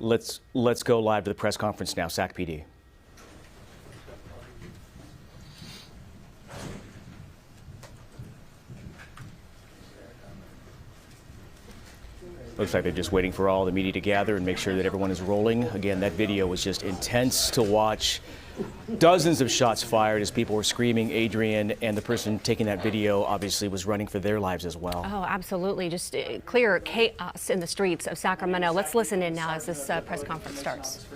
Let's go live to the press conference now, Sac PD. Looks like they're just waiting for all the media to gather and make sure that everyone is rolling. Again, that video was just intense to watch. Dozens of shots fired as people were screaming, Adrian, and the person taking that video obviously was running for their lives as well. Oh, absolutely. Just clear chaos in the streets of Sacramento. Let's listen in now as this press conference starts.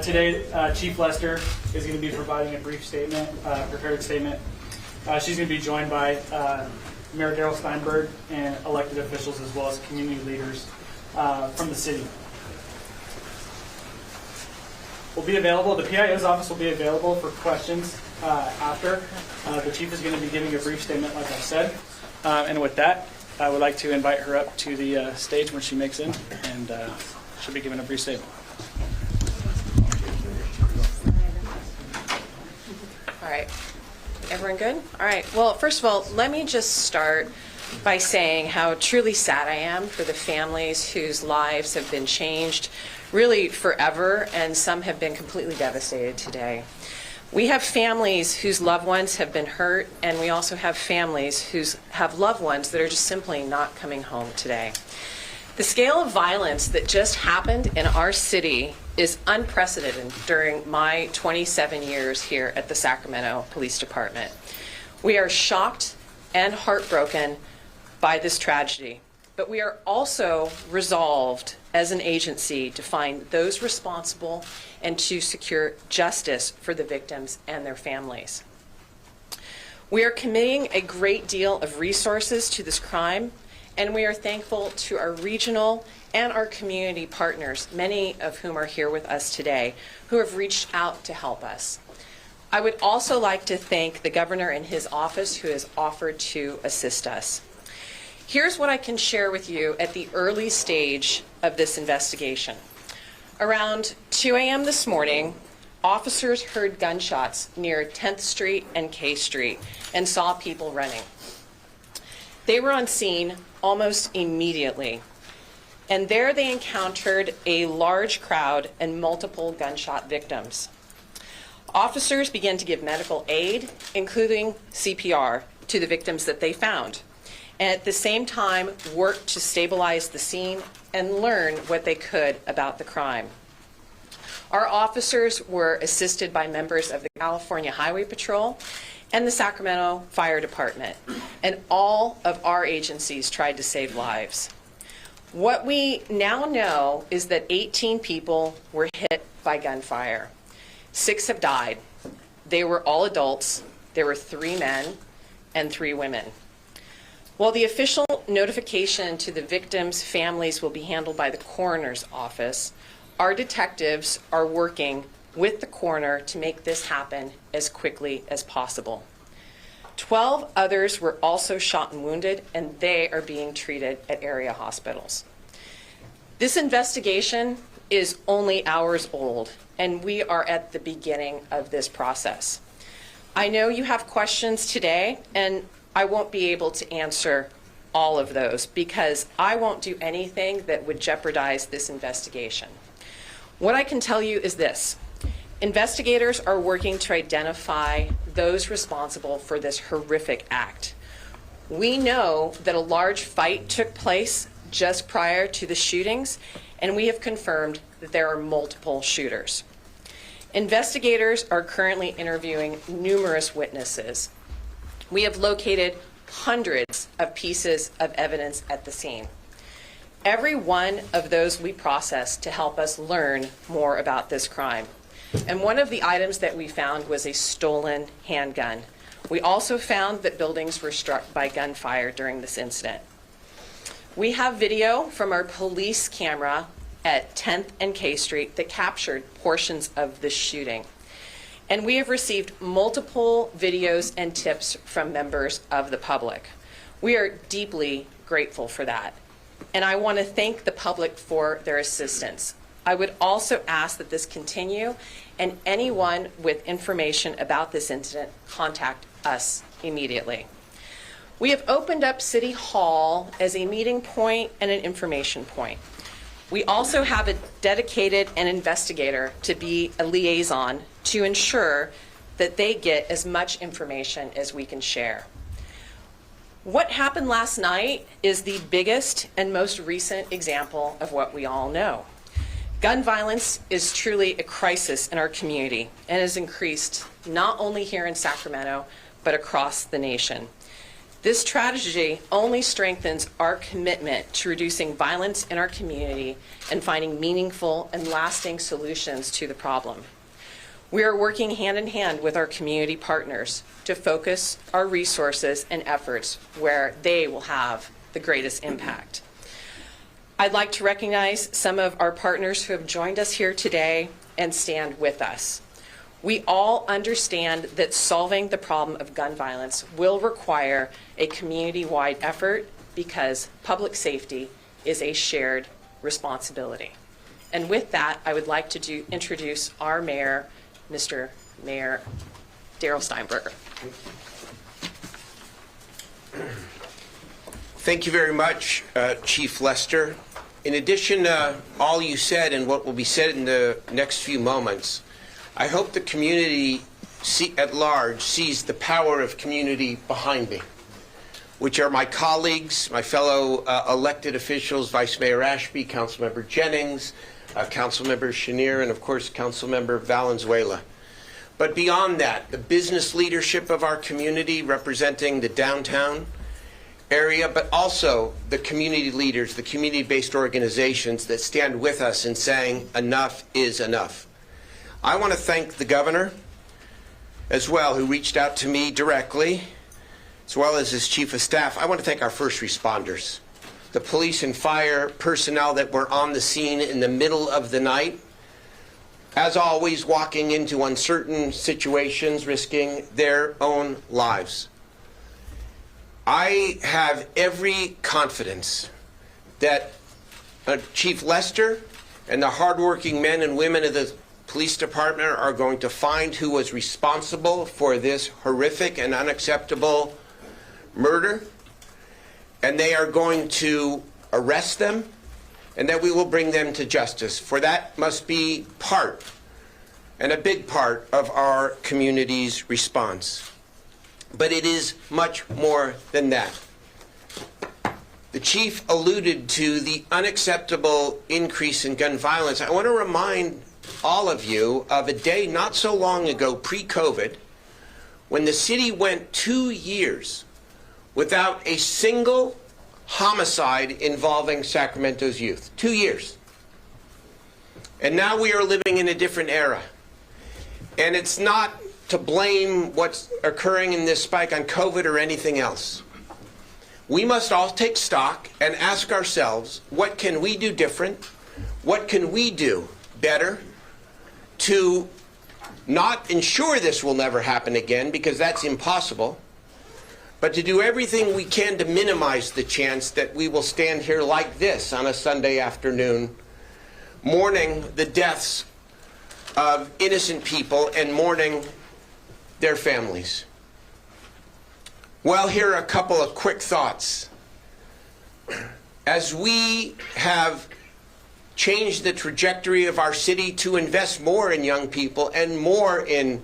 Today, Chief Lester is going to be providing a brief statement, prepared statement. She's going to be joined by Mayor Darrell Steinberg and elected officials as well as community leaders from the city. Will be available. The PIO's office will be available for questions after. The chief is going to be giving a brief statement, like I said. And with that, I would like to invite her up to the stage when she makes in, and she'll be giving a brief statement. All right. Everyone good? All right. Well, first of all, let me just start by saying how truly sad I am for the families whose lives have been changed really forever, and some have been completely devastated today. We have families whose loved ones have been hurt, and we also have families who have loved ones that are just simply not coming home today. The scale of violence that just happened in our city is unprecedented during my 27 years here at the Sacramento Police Department. We are shocked and heartbroken by this tragedy, but we are also resolved as an agency to find those responsible and to secure justice for the victims and their families. We are committing a great deal of resources to this crime, and we are thankful to our regional and our community partners, many of whom are here with us today, who have reached out to help us. I would also like to thank the governor and his office who has offered to assist us. Here's what I can share with you at the early stage of this investigation. Around 2 a.m. this morning, officers heard gunshots near 10th Street and K Street and saw people running. They were on scene almost immediately, and there they encountered a large crowd and multiple gunshot victims. Officers began to give medical aid, including CPR, to the victims that they found, and at the same time worked to stabilize the scene and learn what they could about the crime. Our officers were assisted by members of the California Highway Patrol and the Sacramento Fire Department, and all of our agencies tried to save lives. What we now know is that 18 people were hit by gunfire. 6 have died. They were all adults. There were 3 men and 3 women. While the official notification to the victims' families will be handled by the coroner's office, our detectives are working with the coroner to make this happen as quickly as possible. 12 others were also shot and wounded, and they are being treated at area hospitals. This investigation is only hours old, and we are at the beginning of this process. I know you have questions today, and I won't be able to answer all of those because I won't do anything that would jeopardize this investigation. What I can tell you is this. Investigators are working to identify those responsible for this horrific act. We know that a large fight took place just prior to the shootings, and we have confirmed that there are multiple shooters. Investigators are currently interviewing numerous witnesses. We have located hundreds of pieces of evidence at the scene. Every one of those we processed to help us learn more about this crime. And one of the items that we found was a stolen handgun. We also found that buildings were struck by gunfire during this incident. We have video from our police camera at 10th and K Street that captured portions of this shooting. And we have received multiple videos and tips from members of the public. We are deeply grateful for that. And I want to thank the public for their assistance. I would also ask that this continue, and anyone with information about this incident contact us immediately. We have opened up City Hall as a meeting point and an information point. We also have a dedicated an investigator to be a liaison to ensure that they get as much information as we can share. What happened last night is the biggest and most recent example of what we all know. Gun violence is truly a crisis in our community and has increased not only here in Sacramento, but across the nation. This tragedy only strengthens our commitment to reducing violence in our community and finding meaningful and lasting solutions to the problem. We are working hand in hand with our community partners to focus our resources and efforts where they will have the greatest impact. I'd like to recognize some of our partners who have joined us here today and stand with us. We all understand that solving the problem of gun violence will require a community-wide effort because public safety is a shared responsibility. And with that, I would like to introduce our mayor, Mr. Mayor Darrell Steinberg. Thank you very much, Chief Lester. In addition to all you said and what will be said in the next few moments, I hope the community at large sees the power of community behind me, which are my colleagues, my fellow elected officials, Vice Mayor Ashby, Councilmember Jennings, Councilmember Chenier, and of course Councilmember Valenzuela. But beyond that, the business leadership of our community representing the downtown area, but also the community leaders, the community-based organizations that stand with us in saying enough is enough. I want to thank the governor as well, who reached out to me directly, as well as his chief of staff. I want to thank our first responders, the police and fire personnel that were on the scene in the middle of the night, as always walking into uncertain situations, risking their own lives. I have every confidence that Chief Lester and the hardworking men and women of the police department are going to find who was responsible for this horrific and unacceptable murder, and they are going to arrest them, and that we will bring them to justice. For that must be part, and a big part, of our community's response. But it is much more than that. The chief alluded to the unacceptable increase in gun violence. I want to remind all of you of a day not so long ago, pre-COVID, when the city went 2 years without a single homicide involving Sacramento's youth. 2 years. And now we are living in a different era. And it's not to blame what's occurring in this spike on COVID or anything else. We must all take stock and ask ourselves, what can we do different? What can we do better to not ensure this will never happen again, because that's impossible, but to do everything we can to minimize the chance that we will stand here like this on a Sunday afternoon, mourning the deaths of innocent people and mourning their families. Well, here are a couple of quick thoughts. As we have changed the trajectory of our city to invest more in young people and more in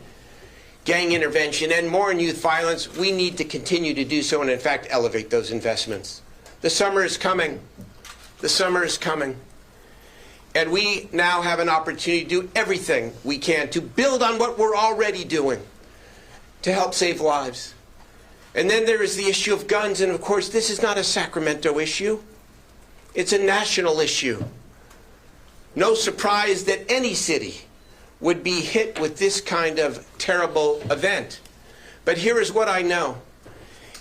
gang intervention and more in youth violence, we need to continue to do so and, in fact, elevate those investments. The summer is coming. The summer is coming. And we now have an opportunity to do everything we can to build on what we're already doing to help save lives. And then there is the issue of guns, and of course this is not a Sacramento issue. It's a national issue. No surprise that any city would be hit with this kind of terrible event. But here is what I know.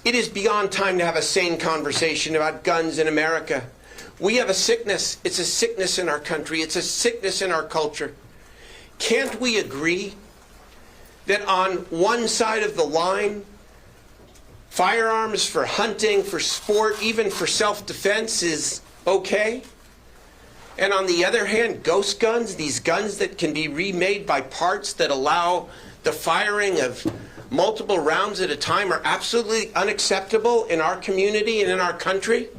It is beyond time to have a sane conversation about guns in America. We have a sickness. It's a sickness in our country. It's a sickness in our culture. Can't we agree that on one side of the line, firearms for hunting, for sport, even for self-defense is okay? And on the other hand, ghost guns, these guns that can be remade by parts that allow the firing of multiple rounds at a time, are absolutely unacceptable in our community and in our country.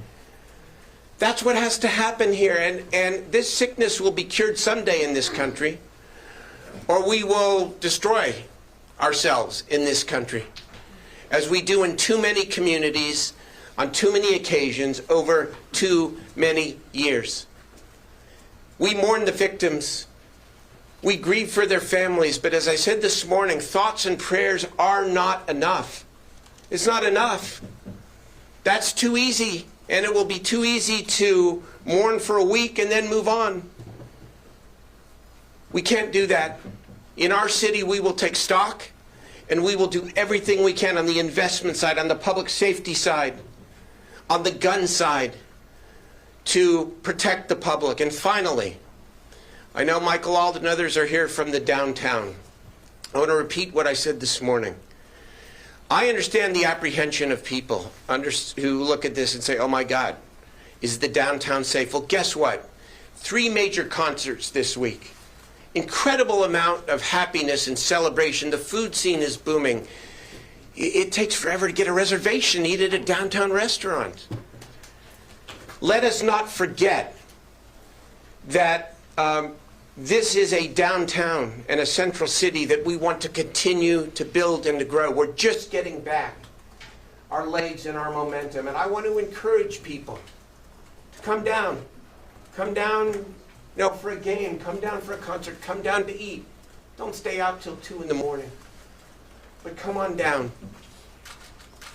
That's what has to happen here. And this sickness will be cured someday in this country, or we will destroy ourselves in this country, as we do in too many communities, on too many occasions, over too many years. We mourn the victims. We grieve for their families. But as I said this morning, thoughts and prayers are not enough. It's not enough. That's too easy. And it will be too easy to mourn for a week and then move on. We can't do that. In our city, we will take stock, and we will do everything we can on the investment side, on the public safety side, on the gun side, to protect the public. And finally, I know Michael Auld and others are here from the downtown. I want to repeat what I said this morning. I understand the apprehension of people who look at this and say, oh my God, is the downtown safe? Well, guess what? 3 major concerts this week. Incredible amount of happiness and celebration. The food scene is booming. It takes forever to get a reservation, eat at a downtown restaurant. Let us not forget that this is a downtown and a central city that we want to continue to build and to grow. We're just getting back our legs and our momentum. And I want to encourage people to come down. Come down, for a game. Come down for a concert. Come down to eat. Don't stay out till 2 in the morning. But come on down.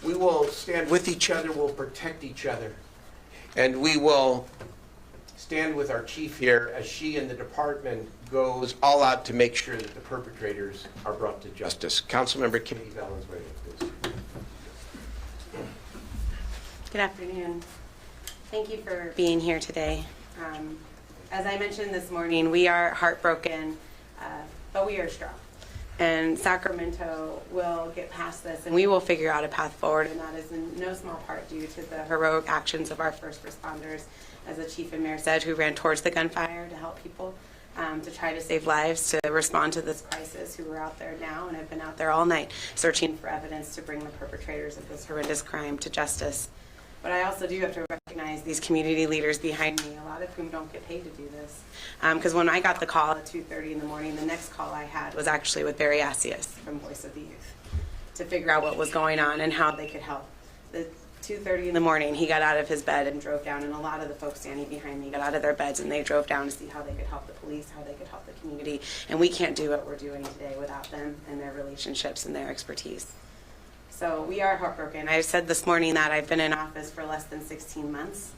We will stand with each other. We'll protect each other. And we will stand with our chief here as she and the department goes all out to make sure that the perpetrators are brought to justice. Councilmember Katie Valenzuela, please. Good afternoon. Thank you for being here today. As I mentioned this morning, we are heartbroken, but we are strong. And Sacramento will get past this, and we will figure out a path forward, and that is in no small part due to the heroic actions of our first responders, as the chief and mayor said, who ran towards the gunfire to help people, to try to save lives, to respond to this crisis, who are out there now and have been out there all night searching for evidence to bring the perpetrators of this horrendous crime to justice. But I also do have to recognize these community leaders behind me, a lot of whom don't get paid to do this. Because when I got the call at 2:30 in the morning, the next call I had was actually with Barry Asius from Voice of the Youth to figure out what was going on and how they could help. The 2:30 in the morning, he got out of his bed and drove down, and a lot of the folks standing behind me got out of their beds and they drove down to see how they could help the police, how they could help the community. And we can't do what we're doing today without them and their relationships and their expertise. So we are heartbroken. I said this morning that I've been in office for less than 16 months.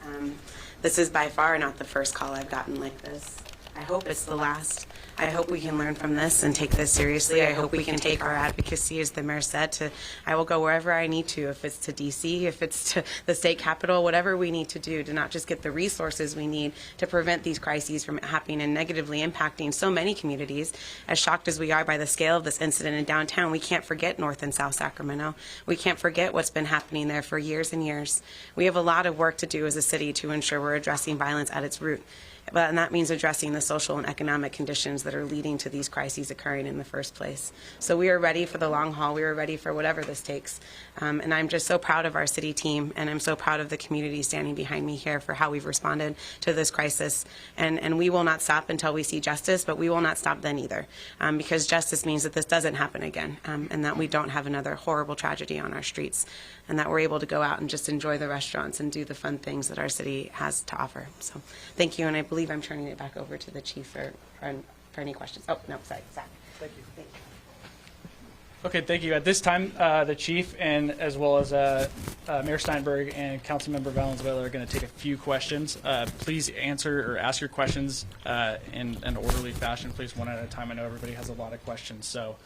This is by far not the first call I've gotten like this. I hope it's the last. I hope we can learn from this and take this seriously. I hope we can take our advocacy, as the mayor said, I will go wherever I need to, if it's to D.C., if it's to the state capitol, whatever we need to do to not just get the resources we need to prevent these crises from happening and negatively impacting so many communities. As shocked as we are by the scale of this incident in downtown, we can't forget North and South Sacramento. We can't forget what's been happening there for years and years. We have a lot of work to do as a city to ensure we're addressing violence at its root. And that means addressing the social and economic conditions that are leading to these crises occurring in the first place. So we are ready for the long haul. We are ready for whatever this takes. And I'm just so proud of our city team, and I'm so proud of the community standing behind me here for how we've responded to this crisis. And we will not stop until we see justice, but we will not stop then either, because justice means that this doesn't happen again, and that we don't have another horrible tragedy on our streets, and that we're able to go out and just enjoy the restaurants and do the fun things that our city has to offer. So thank you, and I believe I'm turning it back over to the chief for any questions. Oh, no, sorry, Zach. Thank you. Thank you. Okay, thank you. At this time, the chief and as well as Mayor Steinberg and Councilmember Valenzuela are going to take a few questions. Please answer or ask your questions in an orderly fashion, please, one at a time. I know everybody has a lot of questions. So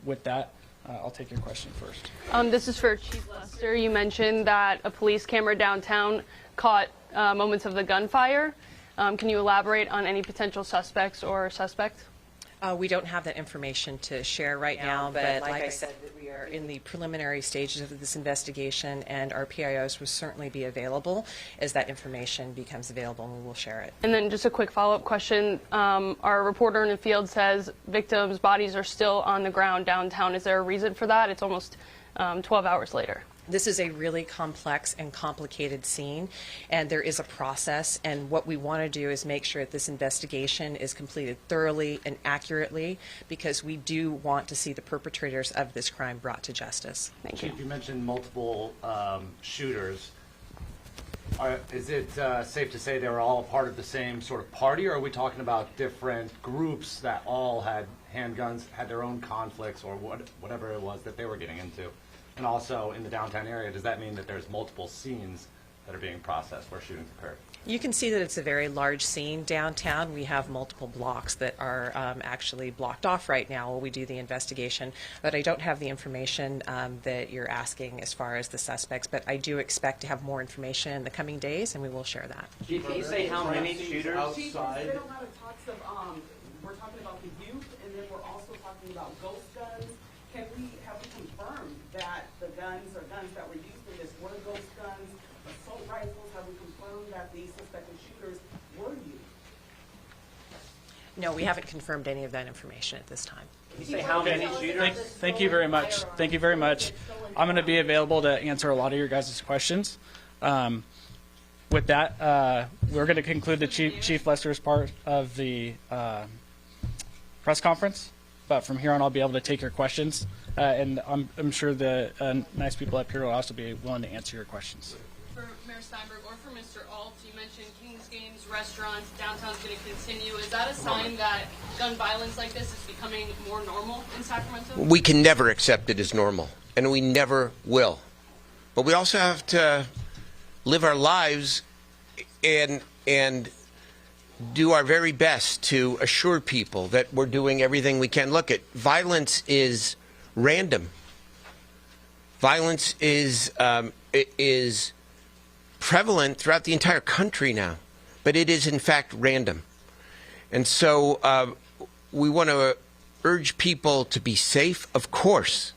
with that, I'll take your question first. This is for Chief Lester. You mentioned that a police camera downtown caught moments of the gunfire. Can you elaborate on any potential suspects or suspect? We don't have that information to share right now, but like I said, we are in the preliminary stages of this investigation, and our PIOs will certainly be available as that information becomes available, and we will share it. And then just a quick follow-up question. Our reporter in the field says victims' bodies are still on the ground downtown. Is there a reason for that? It's almost 12 hours later. This is a really complex and complicated scene, and there is a process, and what we want to do is make sure that this investigation is completed thoroughly and accurately, because we do want to see the perpetrators of this crime brought to justice. Thank you. Chief, you mentioned multiple shooters. Is it safe to say they were all part of the same sort of party, or are we talking about different groups that all had handguns, had their own conflicts, or whatever it was that they were getting into? And also in the downtown area, does that mean that there's multiple scenes that are being processed where shootings occurred? You can see that it's a very large scene downtown. We have multiple blocks that are actually blocked off right now while we do the investigation. But I don't have the information that you're asking as far as the suspects, but I do expect to have more information in the coming days, and we will share that. Chief, can you say how many shooters Chief, outside? there's been a lot of talks of, we're talking about the youth, and then we're also talking about ghost guns. Have we confirmed that the guns or guns that were used in this were ghost guns, assault rifles? Have we confirmed that the suspected shooters were used? No, we haven't confirmed any of that information at this time. Can you say how many shooters? Thank you very much. Thank you very much. I'm going to be available to answer a lot of your guys' questions. With that, we're going to conclude the Chief Lester's part of the press conference. But from here on, I'll be able to take your questions, and I'm sure the nice people up here will also be willing to answer your questions. For Mayor Steinberg or for Mr. Alt, you mentioned Kings Games, restaurants, downtown's going to continue. Is that a sign that gun violence like this is becoming more normal in Sacramento? We can never accept it as normal, and we never will. But we also have to live our lives and do our very best to assure people that we're doing everything we can. Look, violence is random. Violence is prevalent throughout the entire country now, but it is in fact random. And so we want to urge people to be safe, of course,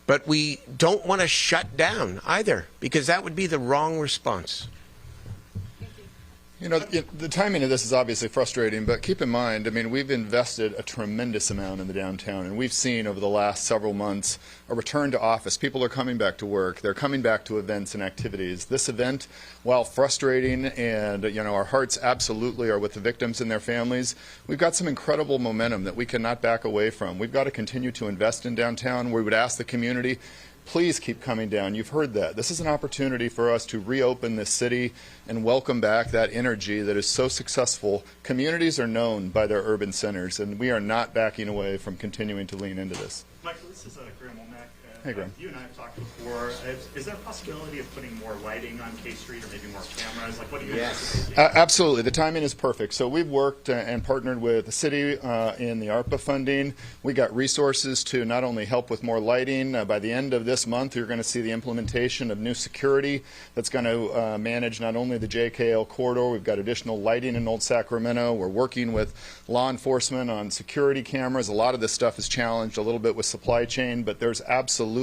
but we don't want to shut down either, because that would be the wrong response. You know, the timing of this is obviously frustrating, but keep in mind, I mean, we've invested a tremendous amount in the downtown, and we've seen over the last several months a return to office. People are coming back to work. They're coming back to events and activities. This event, while frustrating, and, you know, our hearts absolutely are with the victims and their families, we've got some incredible momentum that we cannot back away from. We've got to continue to invest in downtown. We would ask the community, please keep coming down. You've heard that. This is an opportunity for us to reopen this city and welcome back that energy that is so successful. Communities are known by their urban centers, and we are not backing away from continuing to lean into this. Michael, this is Graham Womack. Hey, Graham. You and I have talked before. Is there a possibility of putting more lighting on K Street or maybe more cameras? Like, what do you anticipate? Absolutely. The timing is perfect. So we've worked and partnered with the city in the ARPA funding. We got resources to not only help with more lighting. By the end of this month, you're going to see the implementation of new security that's going to manage not only the JKL corridor. We've got additional lighting in Old Sacramento. We're working with law enforcement on security cameras. A lot of this stuff is challenged a little bit with supply chain, but there's absolutely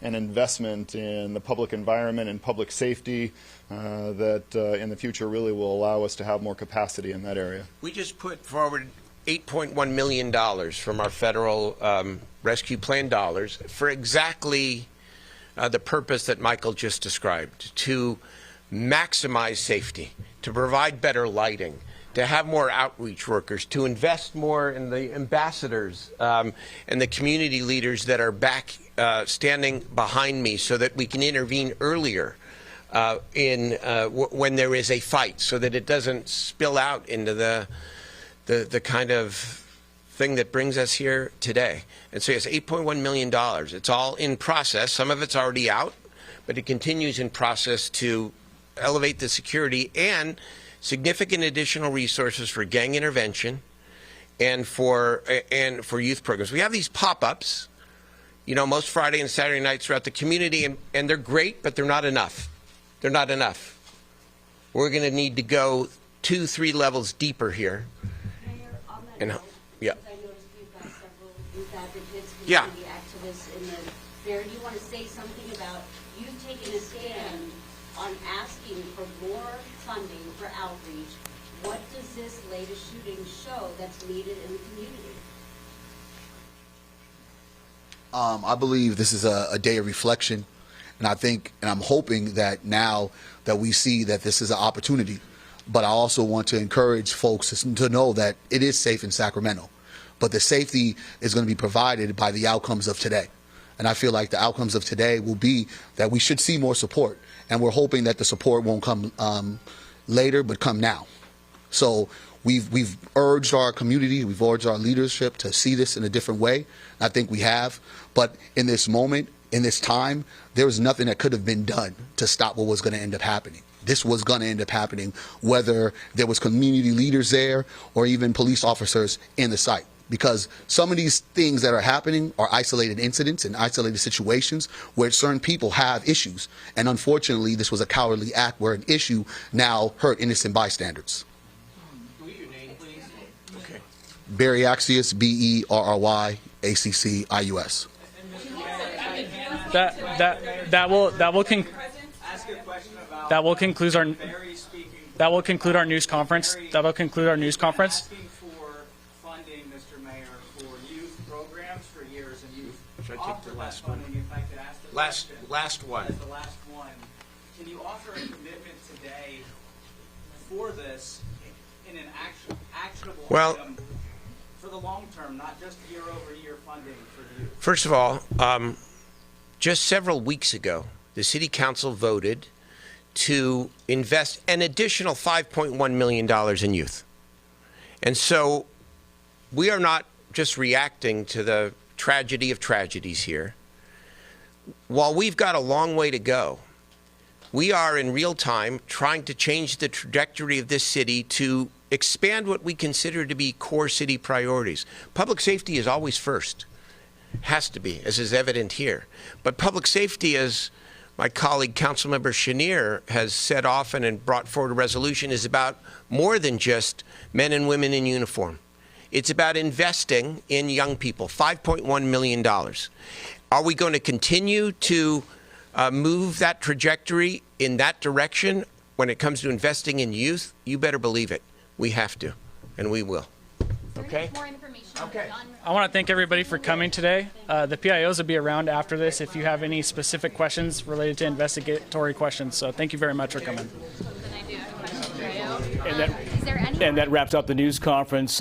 an investment in the public environment and public safety that in the future really will allow us to have more capacity in that area. We just put forward $8.1 million from our federal rescue plan dollars for exactly the purpose that Michael just described, to maximize safety, to provide better lighting, to have more outreach workers, to invest more in the ambassadors and the community leaders that are back standing behind me so that we can intervene earlier when there is a fight, so that it doesn't spill out into the kind of thing that brings us here today. And so yes, $8.1 million. It's all in process. Some of it's already out, but it continues in process to elevate the security and significant additional resources for gang intervention and for youth programs. We have these pop-ups, you know, most Friday and Saturday nights throughout the community, and they're great, but they're not enough. They're not enough. We're going to need to go 2-3 levels deeper here. Mayor, on that And, note, yeah. I noticed you've got several youth advocates, Yeah. community activists in the fair. Do you want to say something about you've taken a stand on asking for more funding for outreach? What does this latest shooting show that's needed in the community? I believe this is a day of reflection, And I think, and I'm hoping that now that we see that this is an opportunity, but I also want to encourage folks to know that it is safe in Sacramento. But the safety is going to be provided by the outcomes of today. And I feel like the outcomes of today will be that we should see more support. And we're hoping that the support won't come later, but come now. So we've urged our community, we've urged our leadership to see this in a different way. I think we have. But in this moment, in this time, there was nothing that could have been done to stop what was going to end up happening. This was going to end up happening, whether there was community leaders there or even police officers in the site. Because some of these things that are happening are isolated incidents and isolated situations where certain people have issues. And unfortunately, this was a cowardly act where an issue now hurt innocent bystanders. Okay. Barry Axius, BERRYACCIUS. That will conclude our news conference. That will conclude our news conference. Should I take the last one? Last one. As the last one, can you offer a commitment today for this in an actionable item for the long term, not just year-over-year funding for the youth? First of all, just several weeks ago, the City Council voted to invest an additional $5.1 million in youth. And so we are not just reacting to the tragedy of tragedies here. While we've got a long way to go, we are in real time trying to change the trajectory of this city to expand what we consider to be core city priorities. Public safety is always first. Has to be, as is evident here. But public safety, as my colleague Councilmember Chenier has said often and brought forward a resolution, is about more than just men and women in uniform. It's about investing in young people, $5.1 million. Are we going to continue to move that trajectory in that direction when it comes to investing in youth? You better believe it. We have to, and we will. Okay? Okay. I want to thank everybody for coming today. The PIOs will be around after this if you have any specific questions related to investigatory questions. So thank you very much for coming. And that wraps up the news conference.